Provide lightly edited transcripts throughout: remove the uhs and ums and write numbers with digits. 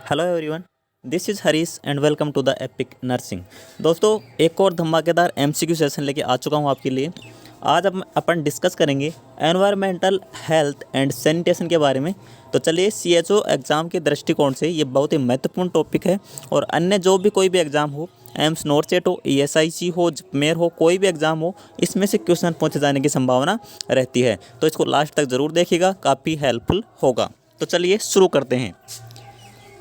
Hello everyone, this is Harish and welcome to the epic nursing. दोस्तों, एक और धमाकेदार एमसीक्यू सेशन लेके आ चुका हूँ आपके लिए। आज अपन डिस्कस करेंगे एनवायरमेंटल हेल्थ एंड सैनिटेशन के बारे में। तो चलिए, सीएचओ एग्ज़ाम के दृष्टिकोण से ये बहुत ही महत्वपूर्ण टॉपिक है और अन्य जो भी कोई भी एग्ज़ाम हो, एम्स नॉर्चेट हो, ईएसआईसी हो, जिपमेर हो, कोई भी एग्ज़ाम हो, इसमें से क्वेश्चन पूछे जाने की संभावना रहती है। तो इसको लास्ट तक ज़रूर देखिएगा, काफ़ी हेल्पफुल होगा। तो चलिए शुरू करते हैं।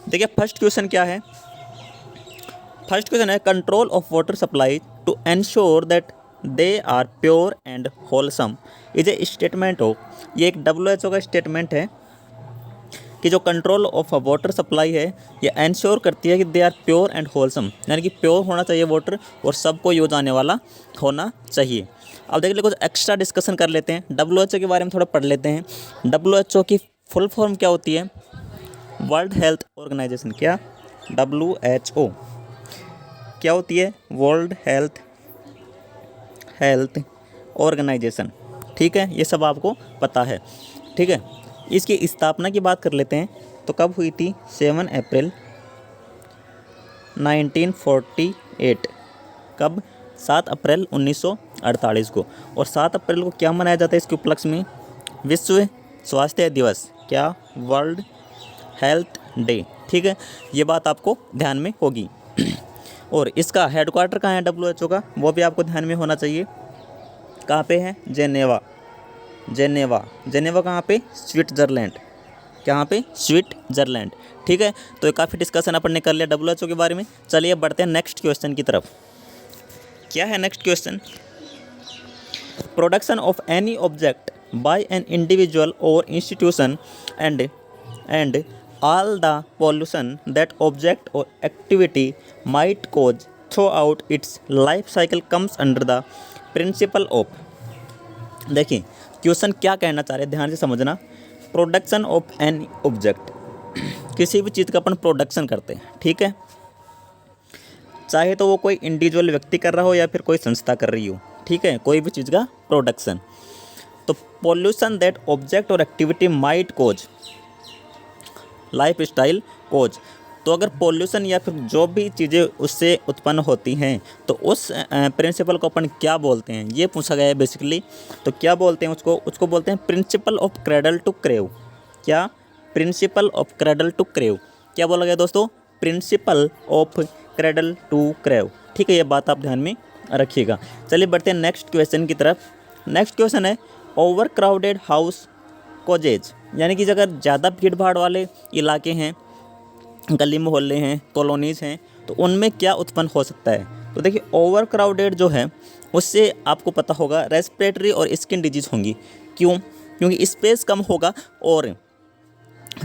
देखिए, फर्स्ट क्वेश्चन क्या है। फर्स्ट क्वेश्चन है control of water supply to ensure that they are pure and wholesome is a statement of. ये एक WHO का स्टेटमेंट है कि जो कंट्रोल ऑफ वाटर सप्लाई है ये एंश्योर करती है कि they are pure and wholesome, यानी कि प्योर होना चाहिए वाटर और सबको यूज आने वाला होना चाहिए। अब देख ले, कुछ एक्स्ट्रा डिस्कशन कर लेते हैं। WHO के बारे में थोड़ा पढ़ लेते हैं। WHO की फुल फॉर्म क्या होती है? World health organisation. क्या? WHO क्या होती है? World health organisation. ठीक है, ये सब आपको पता है। ठीक है, इसकी स्थापना की बात कर लेते हैं। तो कब हुई थी? 7 अप्रैल 1948। कब? 7 अप्रैल 1948 को। और 7 अप्रैल को क्या मनाया जाता है इसके उपलक्ष्य में? विश्व स्वास्थ्य दिवस। क्या? World health day. ठीक है, ये बात आपको ध्यान में होगी। और इसका हेडक्वार्टर कहाँ है WHO का? वो भी आपको ध्यान में होना चाहिए। कहाँ पे है? जेनेवा। जेनेवा कहाँ पे? स्विट्ज़रलैंड। कहाँ पे? स्विट्ज़रलैंड। ठीक है, तो ये काफ़ी डिस्कशन अपन ने कर लिया WHO के बारे में। चलिए बढ़ते हैं नेक्स्ट क्वेश्चन की तरफ। क्या है next question? Production of any object by an individual और institution and all the pollution that object or activity might cause throughout its life cycle comes under the principle of। देखिए, question क्या कहना चाह रहे हैं, ध्यान से समझना। प्रोडक्शन ऑफ एनी ऑब्जेक्ट, किसी भी चीज़ का अपन प्रोडक्शन करते हैं। ठीक है, चाहे तो वो कोई इंडिविजुअल व्यक्ति कर रहा हो या फिर कोई संस्था कर रही हो। ठीक है, कोई भी चीज़ का प्रोडक्शन। तो पॉल्यूशन दैट ऑब्जेक्ट और एक्टिविटी माइट कोज, लाइफ स्टाइल कोज। तो अगर पॉल्यूशन या फिर जो भी चीज़ें उससे उत्पन्न होती हैं तो उस प्रिंसिपल को अपन क्या बोलते हैं, ये पूछा गया है बेसिकली। तो क्या बोलते हैं उसको बोलते हैं principle of cradle to grave. क्या? Principle of cradle to grave. क्या बोला गया दोस्तों? Principle of cradle to grave. ठीक है, ये बात आप ध्यान में रखिएगा। चलिए बढ़ते हैं नेक्स्ट क्वेश्चन की तरफ। नेक्स्ट क्वेश्चन है ओवर क्राउडेड हाउस कोजेज, यानी कि अगर ज़्यादा भीड़ भाड़ वाले इलाके हैं, गली मोहल्ले हैं, कॉलोनीज़ हैं, तो उनमें क्या उत्पन्न हो सकता है? तो देखिए, ओवर क्राउडेड जो है उससे आपको पता होगा रेस्पिरेटरी और स्किन डिजीज़ होंगी। क्यों? क्योंकि स्पेस कम होगा और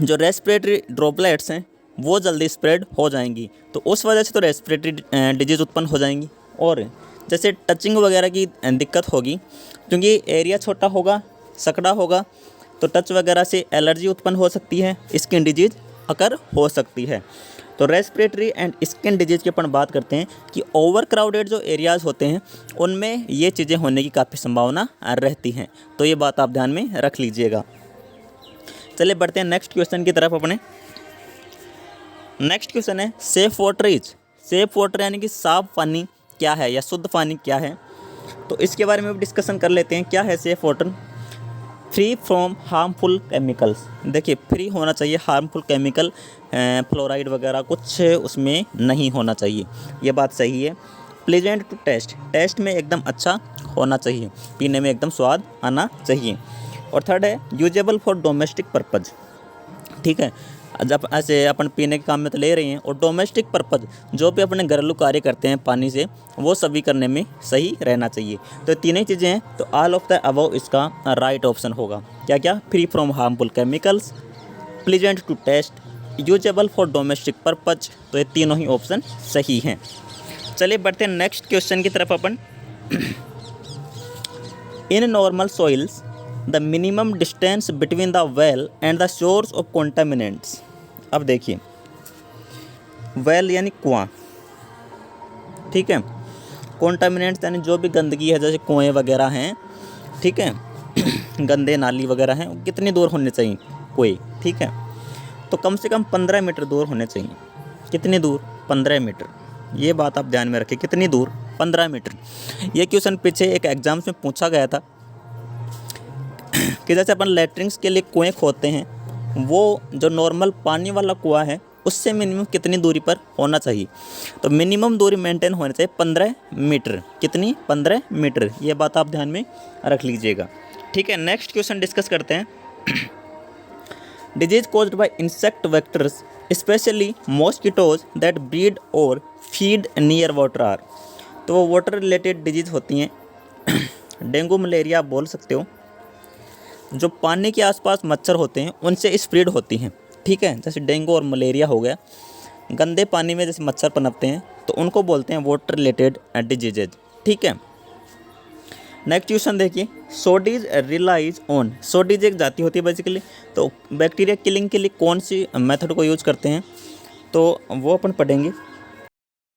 जो रेस्पिरेटरी ड्रॉपलेट्स हैं वो जल्दी स्प्रेड हो जाएंगी, तो उस वजह से तो रेस्पिरेटरी डिजीज़ उत्पन्न हो जाएंगी। और जैसे टचिंग वगैरह की दिक्कत होगी, क्योंकि एरिया छोटा होगा, सकड़ा होगा, तो टच वगैरह से एलर्जी उत्पन्न हो सकती है, स्किन डिजीज़ अकर हो सकती है। तो रेस्पिरेटरी एंड स्किन डिजीज़ की अपन बात करते हैं कि ओवर क्राउडेड जो एरियाज़ होते हैं उनमें ये चीज़ें होने की काफ़ी संभावना रहती हैं। तो ये बात आप ध्यान में रख लीजिएगा। चलिए बढ़ते हैं नेक्स्ट क्वेश्चन की तरफ अपने। नेक्स्ट क्वेश्चन है safe water is. Safe water यानी कि साफ पानी क्या है या शुद्ध पानी क्या है? तो इसके बारे में भी डिस्कशन कर लेते हैं। क्या है safe water? Free from harmful chemicals. देखिए, फ्री होना चाहिए हार्मफुल केमिकल, फ्लोराइड वगैरह कुछ उसमें नहीं होना चाहिए, ये बात सही है। प्लीजेंट टू टेस्ट, टेस्ट में एकदम अच्छा होना चाहिए, पीने में एकदम स्वाद आना चाहिए। और थर्ड है यूजेबल फॉर डोमेस्टिक पर्पज़। ठीक है, जब ऐसे अपन पीने के काम में तो ले रहे हैं, और डोमेस्टिक पर्पज़ जो भी अपने घरेलू कार्य करते हैं पानी से, वो सभी करने में सही रहना चाहिए। तो तीन ही चीज़ें हैं, तो ऑल ऑफ द अबव इसका राइट ऑप्शन होगा। क्या क्या? Free from harmful chemicals, pleasant to taste, usable for domestic purpose. तो ये तीनों ही ऑप्शन सही हैं। चलिए बढ़ते हैं नेक्स्ट क्वेश्चन की तरफ अपन। In normal soils the minimum distance between the well and the source of contaminants. अब देखिए, वेल यानी कुआं, ठीक है, कॉन्टामिनेंट्स यानी जो भी गंदगी है, जैसे कुएँ वगैरह हैं, ठीक है, गंदे नाली वगैरह हैं, कितनी दूर होने चाहिए कुएँ, ठीक है। तो कम से कम 15 मीटर दूर होने चाहिए। कितनी दूर? 15 मीटर। ये बात आप ध्यान में रखें, कितनी दूर? 15 मीटर। ये क्वेश्चन पीछे एक एग्जाम्स में पूछा गया था कि जैसे अपन लैट्रिन्स के लिए कुएँ खोदते हैं, वो जो नॉर्मल पानी वाला कुआं है उससे मिनिमम कितनी दूरी पर होना चाहिए। तो मिनिमम दूरी मेंटेन होनी चाहिए 15 मीटर। कितनी? 15 मीटर। ये बात आप ध्यान में रख लीजिएगा। ठीक है, नेक्स्ट क्वेश्चन डिस्कस करते हैं। Disease caused by insect vectors specially mosquitoes that breed और फीड नियर वाटर आर। तो वो वाटर रिलेटेड डिजीज होती हैं। डेंगू मलेरिया आप बोल सकते हो, जो पानी के आसपास मच्छर होते हैं उनसे स्प्रेड होती हैं। ठीक है, जैसे डेंगू और मलेरिया हो गया, गंदे पानी में जैसे मच्छर पनपते हैं तो उनको बोलते हैं वाटर रिलेटेड डिजीजेज। ठीक है, नेक्स्ट क्वेश्चन देखिए। सोडीज रिलाइज ऑन, सोडीज एक जाति होती है बेसिकली, तो बैक्टीरिया किलिंग के लिए कौन सी मेथड को यूज करते हैं, तो वो अपन पढ़ेंगे।